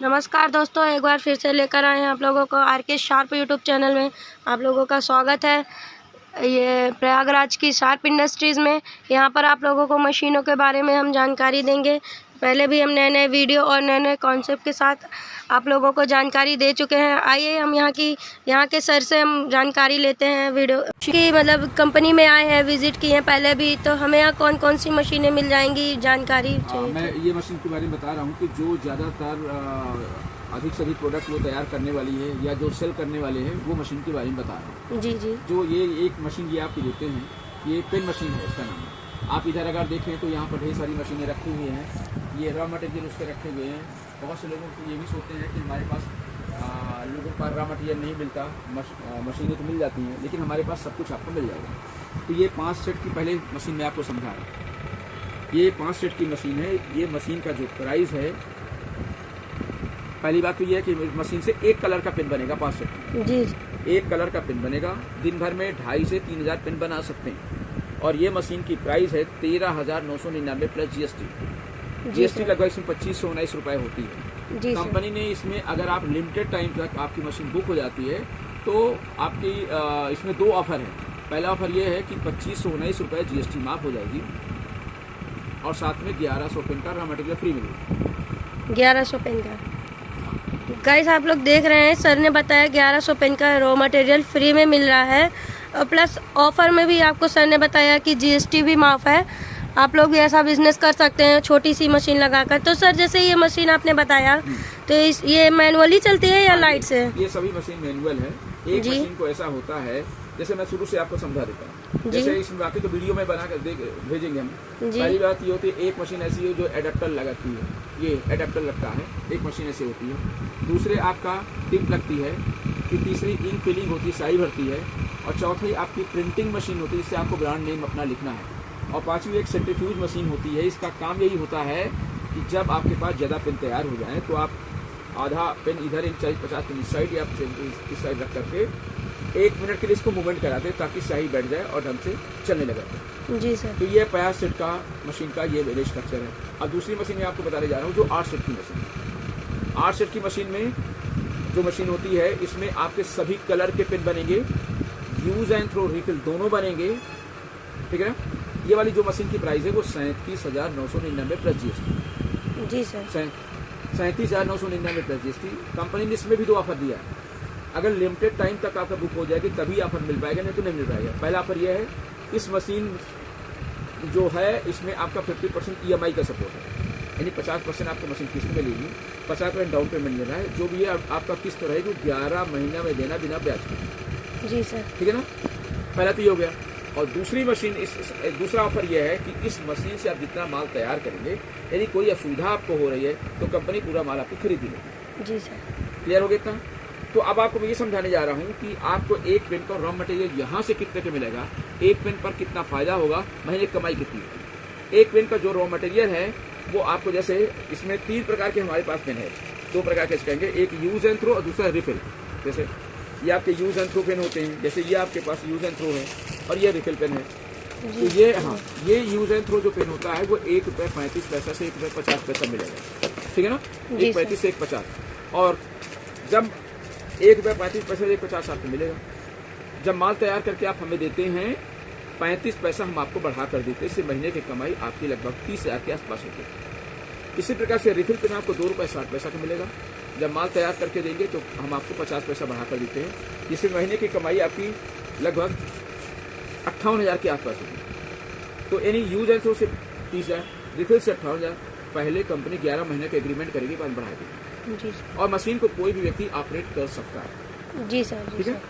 नमस्कार दोस्तों, एक बार फिर से लेकर आए हैं आप लोगों को आर.के. शार्प यूट्यूब चैनल में आप लोगों का स्वागत है। ये प्रयागराज की शार्प इंडस्ट्रीज़ में यहाँ पर आप लोगों को मशीनों के बारे में हम जानकारी देंगे। पहले भी हम नए-नए वीडियो और नए-नए कॉन्सेप्ट के साथ आप लोगों को जानकारी दे चुके हैं। आइए हम यहाँ के सर से हम जानकारी लेते हैं वीडियो की। मतलब कंपनी में आए हैं, विजिट किए हैं पहले भी, तो हमें यहाँ कौन-कौन सी मशीनें मिल जाएंगी, जानकारी चाहिए। मैं ये मशीन के बारे में बता रहा हूँ कि जो ज़्यादातर अधिक से अधिक प्रोडक्ट वो तैयार करने वाली है या जो सेल करने वाले हैं वो मशीन के बारे में बता रहा हूँ। जी जी। जो ये एक मशीन ये आपकी देते हैं, ये पेन मशीन है, इसका नाम है। आप इधर अगर देखें तो यहाँ पर ढेर सारी मशीनें रखी हुई हैं। ये रॉ मटेरियल उसके रखे हुए हैं। बहुत से लोगों को ये भी सोचते हैं कि हमारे पास लोगों का रॉ मटेरियल नहीं मिलता, मशीनें तो मिल जाती हैं, लेकिन हमारे पास सब कुछ आपको मिल जाएगा। तो ये 5 सेट की पहले मशीन में आपको समझा रहा हूँ। ये 5 सेट की मशीन है। ये मशीन का जो प्राइस है, पहली बात तो ये है कि मशीन से एक कलर का पेन बनेगा। 5 सेट जी। एक कलर का पेन बनेगा। दिन भर में 2,500 से 3,000 पेन बना सकते हैं। और ये मशीन की प्राइस है 13,999 प्लस जीएसटी लगभग इसमें 2,519 रुपये होती है। कंपनी ने इसमें अगर आप लिमिटेड टाइम तक आपकी मशीन बुक हो जाती है तो आपकी इसमें 2 ऑफर है। पहला ऑफर ये है कि 2,519 रुपये जीएसटी माफ हो जाएगी और साथ में 1100 पेन का रॉ मटेरियल फ्री मिलेगा। 1100 पेन का गाइस आप लोग देख रहे हैं, सर ने बताया 1100 पेन का रॉ मटेरियल फ्री में मिल रहा है और प्लस ऑफर में भी आपको सर ने बताया कि जीएसटी भी माफ़ है। आप लोग भी ऐसा बिजनेस कर सकते हैं छोटी सी मशीन लगाकर। तो सर जैसे ये मशीन आपने बताया तो ये मैनुअली चलती है या लाइट से? ये सभी मशीन मैनुअल है। एक मशीन को ऐसा होता है, जैसे मैं शुरू से आपको समझा देता हूँ। जैसे इसमें बाकी तो वीडियो में बना कर भेजेंगे हम। पहली बात ये होती है, एक मशीन ऐसी है जो एडेप्टर लगाती है, ये एडेप्टर लगता है, एक मशीन ऐसी होती है। दूसरे आपका टिप लगती है, फिर तीसरी इंक फिलिंग होती है, स्याही भरती है, और चौथी आपकी प्रिंटिंग मशीन होती है जिससे आपको ब्रांड नेम अपना लिखना है, और पांचवी एक सेंट्रीफ्यूज मशीन होती है। इसका काम यही होता है कि जब आपके पास ज़्यादा पेन तैयार हो जाए तो आप आधा पेन इधर 50 पेन इस साइड या इस साइड रख करके 1 मिनट के लिए इसको मूवमेंट कराते हैं ताकि स्याही बैठ जाए और ढंग से चलने लगे। जी सर। तो ये 50 सेट का मशीन का ये वेलेज स्ट्रक्चर है। अब दूसरी मशीन में आपको बताने जा रहा हूँ जो 8 सेट की मशीन है। 8 सेट की मशीन में जो मशीन होती है, इसमें आपके सभी कलर के पेन बनेंगे, यूज एंड थ्रो रिफिल दोनों बनेंगे, ठीक है ना। ये वाली जो मशीन की प्राइस है वो 37,999 प्लस जीएसटी। जी सर। 37,999 plus GST. कंपनी ने इसमें भी 2 ऑफर दिया है। अगर लिमिटेड टाइम तक आपका बुक हो जाएगी तभी ऑफर मिल पाएगा, नहीं तो नहीं मिल पाएगा। पहला ऑफर यह है, इस मशीन जो है इसमें आपका 50% ईएमआई का सपोर्ट है, यानी 50% आपको मशीन किस्त में लेगी, 50% डाउन पेमेंट लेना है। जो भी है आपका किस्त रहेगी 11 महीना में देना बिना ब्याज के। जी सर। ठीक है ना। पहला तो ये हो गया। और दूसरी मशीन दूसरा ऑफर यह है कि इस मशीन से आप जितना माल तैयार करेंगे, यदि कोई असुविधा आपको हो रही है तो कंपनी पूरा माल आपकी खरीद लेगी। जी सर। क्लियर हो गया इतना? तो अब आपको मैं ये समझाने जा रहा हूँ कि आपको एक पेन का रॉ मटेरियल यहाँ से कितने का मिलेगा, एक पेन पर कितना फायदा होगा, महीने की कमाई कितनी होगी। एक पेन का जो रॉ मटेरियल है वो आपको, जैसे इसमें 3 प्रकार के हमारे पास पेन है, 2 प्रकार के कहेंगे, एक यूज एंड थ्रो और दूसरा रिफिल। जैसे ये आपके यूज एंड थ्रो पेन होते हैं, जैसे ये आपके पास यूज एंड थ्रो है और ये रिफिल पेन है। तो ये ये यूज एंड थ्रो जो पेन होता है वो ₹1.35 से ₹1.50 मिलेगा, ठीक है ना। 1.35 से 1.50, और जब ₹1.35 से 1.50 आपको मिलेगा। जब माल तैयार करके आप हमें देते हैं 35 पैसा हम आपको बढ़ा कर देते हैं। इससे महीने की कमाई आपकी लगभग 30,000 के आसपास होती है। इसी प्रकार से रिफिल पेन आपको ₹2.60 का मिलेगा। जब माल तैयार करके देंगे तो हम आपको 50 पैसा बढ़ा कर देते हैं, जिससे महीने की कमाई आपकी लगभग 58,000 के आसपास होगी। तो यानी यूज एंड थ्रो से 30,000, रिफिल से 58,000। पहले कंपनी 11 महीने का एग्रीमेंट करेगी, बाद बढ़ा देगी। और मशीन को कोई भी व्यक्ति ऑपरेट कर सकता है। जी सर। ठीक है।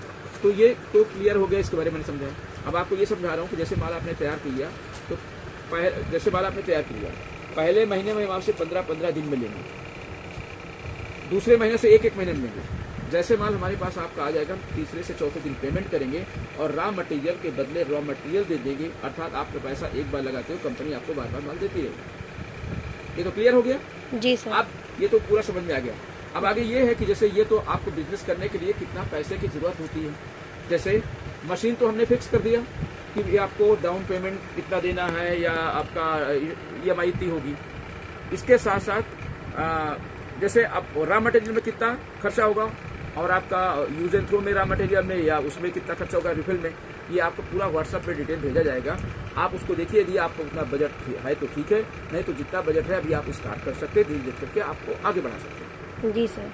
तो ये तो क्लियर हो गया, इसके बारे में मैंने समझाया। अब आपको ये समझा रहा हूँ कि जैसे माल आपने तैयार किया तो जैसे माल आपने तैयार किया, पहले महीने में हम आपसे 15-15 दिन में लेंगे, दूसरे महीने से 1-1 महीने में लेंगे। जैसे माल हमारे पास आपका आ जाएगा, तीसरे से चौथे दिन पेमेंट करेंगे और रॉ मटेरियल के बदले रॉ मटेरियल दे देंगे। अर्थात आपका पैसा एक बार लगाते हो, कंपनी आपको बार बार माल देती रहेगी। ये तो क्लियर हो गया? जी सर। अब ये तो पूरा समझ में आ गया। अब आगे ये है कि जैसे ये तो आपको बिजनेस करने के लिए कितना पैसे की जरूरत होती है। जैसे मशीन तो हमने फिक्स कर दिया कि ये आपको डाउन पेमेंट इतना देना है या आपका ईएमआई इतनी होगी। इसके साथ साथ जैसे अब रॉ मटेरियल में कितना खर्चा होगा और आपका यूज एंड थ्रो में रॉ मटेरियल में या उसमें कितना खर्चा होगा रिफिल में, ये आपको पूरा व्हाट्सएप पे डिटेल भेजा जाएगा। आप उसको देखिए, यदि आपको उतना बजट है तो ठीक है, नहीं तो जितना बजट है अभी आप स्टार्ट कर सकते हैं, धीरे धीरे करके आपको आगे बढ़ा सकते हैं। जी सर,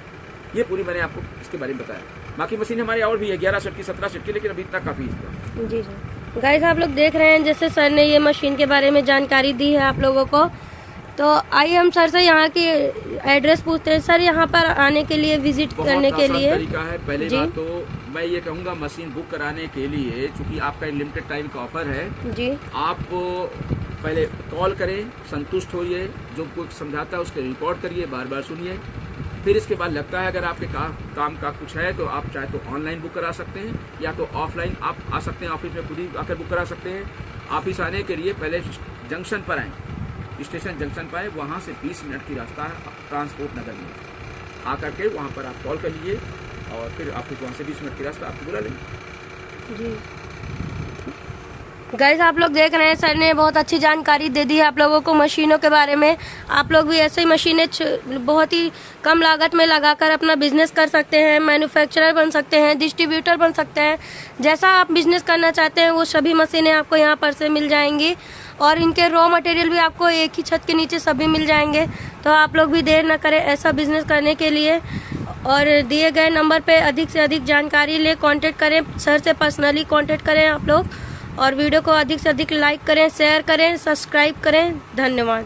ये पूरी मैंने आपको इसके बारे में बताया। बाकी मशीन हमारी और भी है 11 सेट की, 17 सेट की, लेकिन अभी इतना काफ़ी है इसका। जी सर। गाइस आप लोग देख रहे हैं जैसे सर ने ये मशीन के बारे में जानकारी दी है आप लोगों को, तो आइए हम सर से यहाँ की एड्रेस पूछते हैं। सर यहाँ पर आने के लिए, विजिट करने के लिए तरीका है। पहली बात तो मैं ये कहूँगा, मशीन बुक कराने के लिए चूंकि आपका लिमिटेड टाइम का ऑफर है जी, आप पहले कॉल करें, संतुष्ट होइए, जो कोई समझाता है उसके रिकॉर्ड करिए, बार बार सुनिए, फिर इसके बाद लगता है अगर आपके काम का कुछ है तो आप चाहे तो ऑनलाइन बुक करा सकते हैं या तो ऑफलाइन आप आ सकते हैं, ऑफिस में खुद ही आकर बुक करा सकते हैं। ऑफिस आने के लिए पहले जंक्शन पर आएँ, स्टेशन जंक्शन पर आए, वहाँ से 20 मिनट की रास्ता है ट्रांसपोर्ट नगर में, आकर के वहाँ पर आप कॉल कर लीजिए और फिर आप वहाँ से 20 मिनट की रास्ता आपको बुला लेंगे। जी। गाइस आप लोग देख रहे हैं सर ने बहुत अच्छी जानकारी दे दी है आप लोगों को मशीनों के बारे में। आप लोग भी ऐसे ही मशीनें बहुत ही कम लागत में लगाकर अपना बिजनेस कर सकते हैं, मैन्युफैक्चरर बन सकते हैं, डिस्ट्रीब्यूटर बन सकते हैं। जैसा आप बिजनेस करना चाहते हैं वो सभी मशीनें आपको यहाँ पर से मिल जाएंगी और इनके रॉ मटेरियल भी आपको एक ही छत के नीचे सभी मिल जाएंगे। तो आप लोग भी देर न करें ऐसा बिजनेस करने के लिए और दिए गए नंबर पे अधिक से अधिक जानकारी ले कांटेक्ट करें, सर से पर्सनली कांटेक्ट करें आप लोग और वीडियो को अधिक से अधिक लाइक करें, शेयर करें, सब्सक्राइब करें। धन्यवाद।